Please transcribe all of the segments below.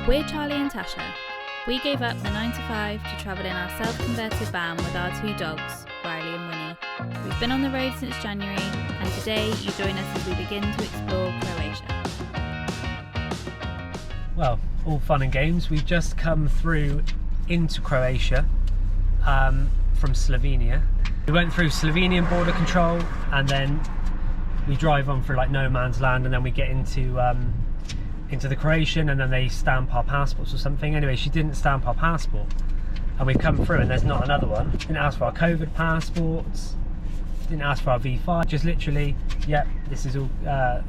We're Charlie and Tasha. We gave up the 9 to 5 to travel in our self-converted van with our two dogs, Riley and Winnie. We've been on the road since January, and today you join us as we begin to explore Croatia. Well, all fun and games. We've just come through into Croatia from Slovenia. We went through Slovenian border control, and then we drive on through like no man's land, and then we get into the Croatian, and then they stamp our passports or something. Anyway, she didn't stamp our passport, and we've come through and there's not another one. Didn't ask for our COVID passports, didn't ask for our V5, just literally, yep, this is all,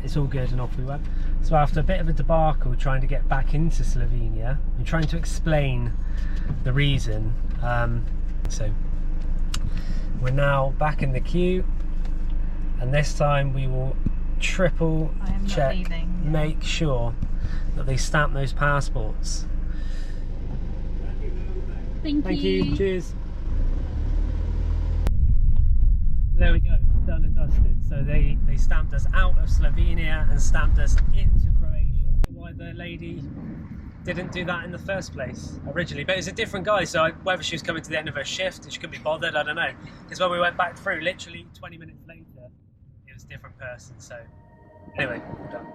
it's all good, and off we went. So after a bit of a debacle trying to get back into Slovenia and trying to explain the reason, so we're now back in the queue, and this time we will triple check, make sure that they stamp those passports. Thank you. Cheers. There we go, done and dusted. So they stamped us out of Slovenia and stamped us into Croatia. Why the lady didn't do that in the first place originally, but it's a different guy, so whether she was coming to the end of her shift and she couldn't be bothered, I don't know. Because when we went back through, literally 20 minutes later, it was a different person. So anyway, we're done.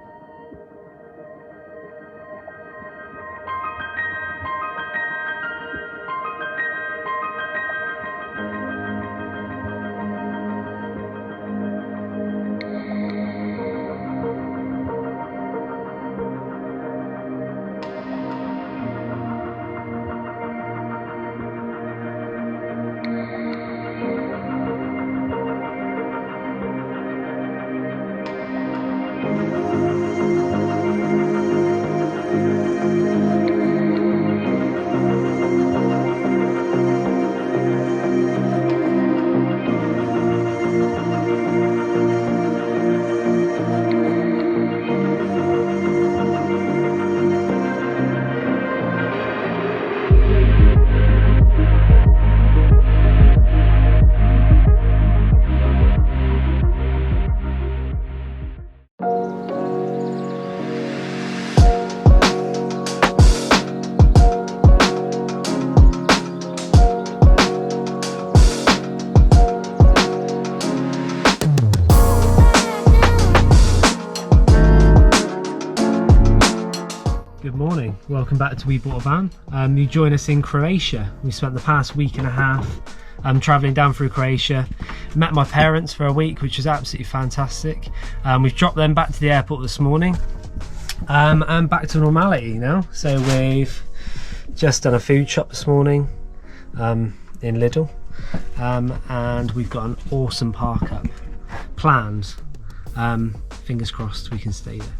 Good morning, welcome back to We Bought a Van. You join us in Croatia. We spent the past week and a half travelling down through Croatia. Met my parents for a week, which was absolutely fantastic. We've dropped them back to the airport this morning and back to normality now. So we've just done a food shop this morning in Lidl, and we've got an awesome park up planned. Fingers crossed we can stay there.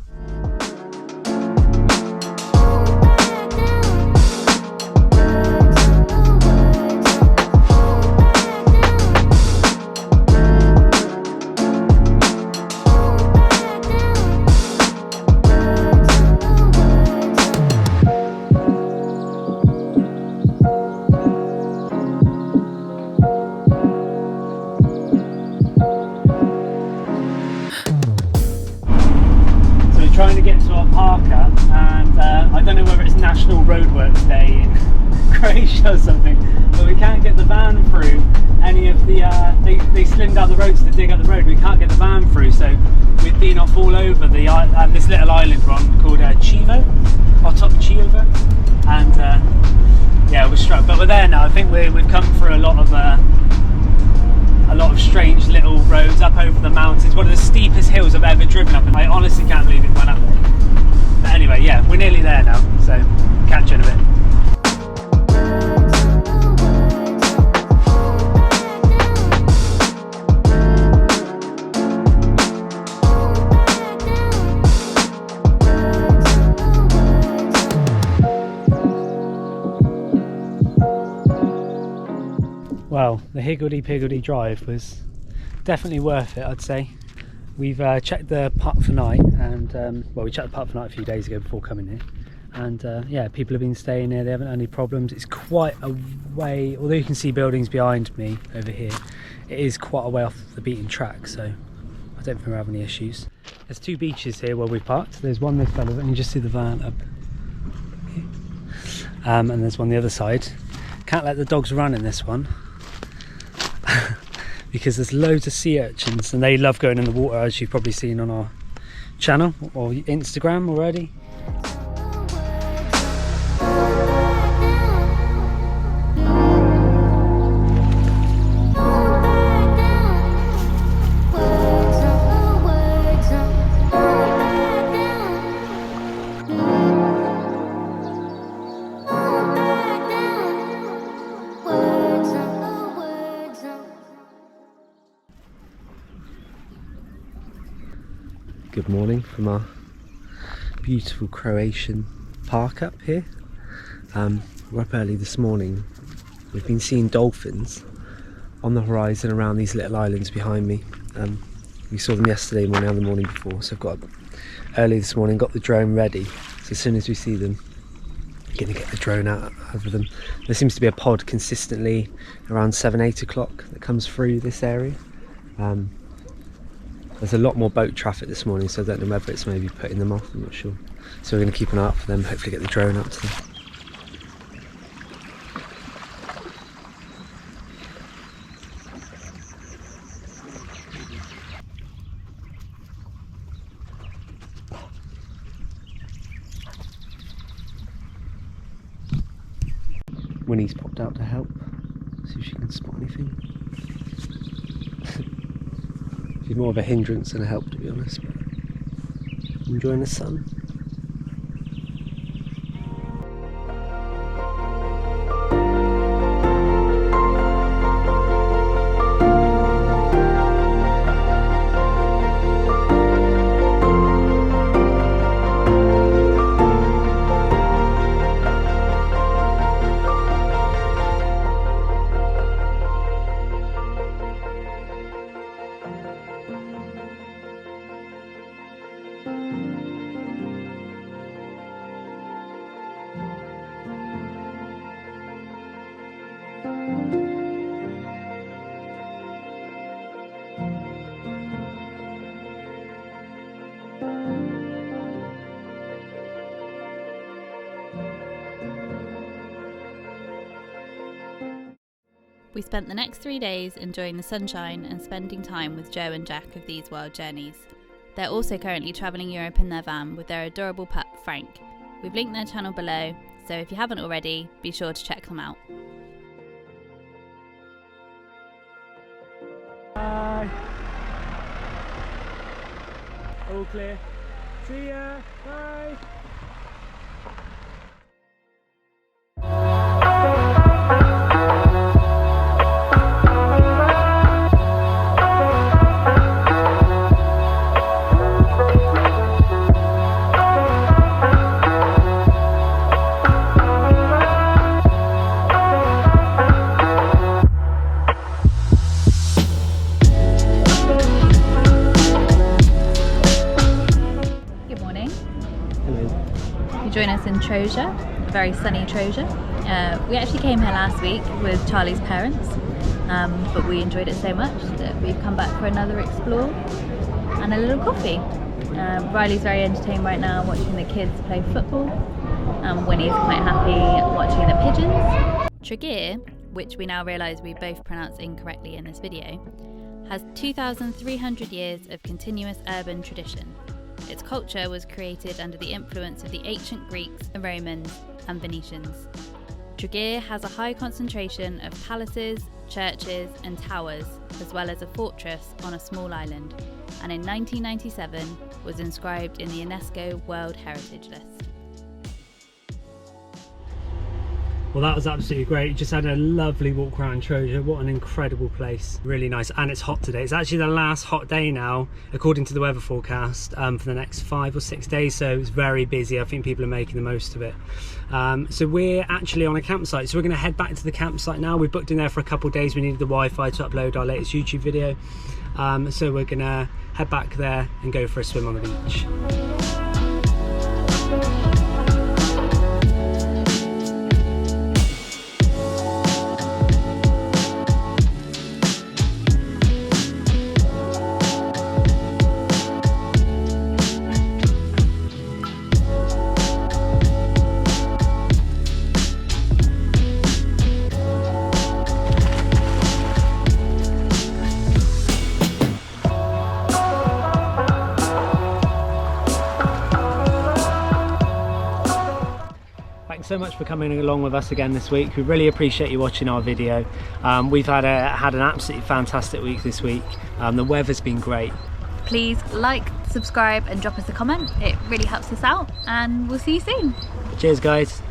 Trying to get to our park up, and I don't know whether it's National Roadworks Day in Croatia or something, but we can't get the van through any of the, they slimmed out the roads to dig up the road. We can't get the van through, so we've been off all over the this little island we're on called Chivo, Chiovo, and yeah, we're struck, but we're there now. I think we've come through a lot of strange little roads up over the mountains. One of the steepest hills I've ever driven up, and I honestly can't believe it went up there. But anyway, yeah, we're nearly there now, so catch you in a bit. Well, the higgledy-piggledy drive was definitely worth it, I'd say. We've checked the putt for night, and well, we checked the putt for night a few days ago before coming here, and yeah, people have been staying here. They haven't had any problems. It's quite a way, although you can see buildings behind me over here, it is quite a way off the beaten track, so I don't think we'll have any issues. There's two beaches here where we parked. There's one this side of it, and you just see the van up here. and there's one on the other side. Can't let the dogs run in this one because there's loads of sea urchins and they love going in the water, as you've probably seen on our channel or Instagram already. Good morning from our beautiful Croatian park up here. We're up early this morning. We've been seeing dolphins on the horizon around these little islands behind me. We saw them yesterday morning and the morning before, so I've got up early this morning, got the drone ready. So as soon as we see them, we're going to get the drone out over them. There seems to be a pod consistently around 7-8 o'clock that comes through this area. There's a lot more boat traffic this morning, so I don't know whether it's maybe putting them off, I'm not sure. So we're going to keep an eye out for them, hopefully get the drone up to them. Winnie's popped out to help, see if she can spot anything. She's more of a hindrance than a help, to be honest, but enjoying the sun. We spent the next 3 days enjoying the sunshine and spending time with Joe and Jack of These Wild Journeys. They're also currently travelling Europe in their van with their adorable pup, Frank. We've linked their channel below, so if you haven't already, be sure to check them out. Bye. All clear. See ya. Bye. Join us in Troja, very sunny Troja. We actually came here last week with Charlie's parents, but we enjoyed it so much that we've come back for another explore and a little coffee. Riley's very entertained right now watching the kids play football. Winnie's quite happy watching the pigeons. Tregear, which we now realise we both pronounce incorrectly in this video, has 2,300 years of continuous urban tradition. Its culture was created under the influence of the ancient Greeks, Romans and Venetians. Tregear has a high concentration of palaces, churches and towers, as well as a fortress on a small island, and in 1997 was inscribed in the UNESCO World Heritage List. Well, that was absolutely great. Just had a lovely walk around Troja. What an incredible place. Really nice. And it's hot today. It's actually the last hot day now, according to the weather forecast, for the next 5 or 6 days. So it's very busy. I think people are making the most of it. So we're actually on a campsite. So we're going to head back to the campsite now. We booked in there for a couple of days. We needed the Wi-Fi to upload our latest YouTube video. So we're going to head back there and go for a swim on the beach. so much for coming along with us again this week. We really appreciate you watching our video. We've had an absolutely fantastic week this week. The weather's been great. Please like, subscribe and drop us a comment. It really helps us out, and we'll see you soon. Cheers guys.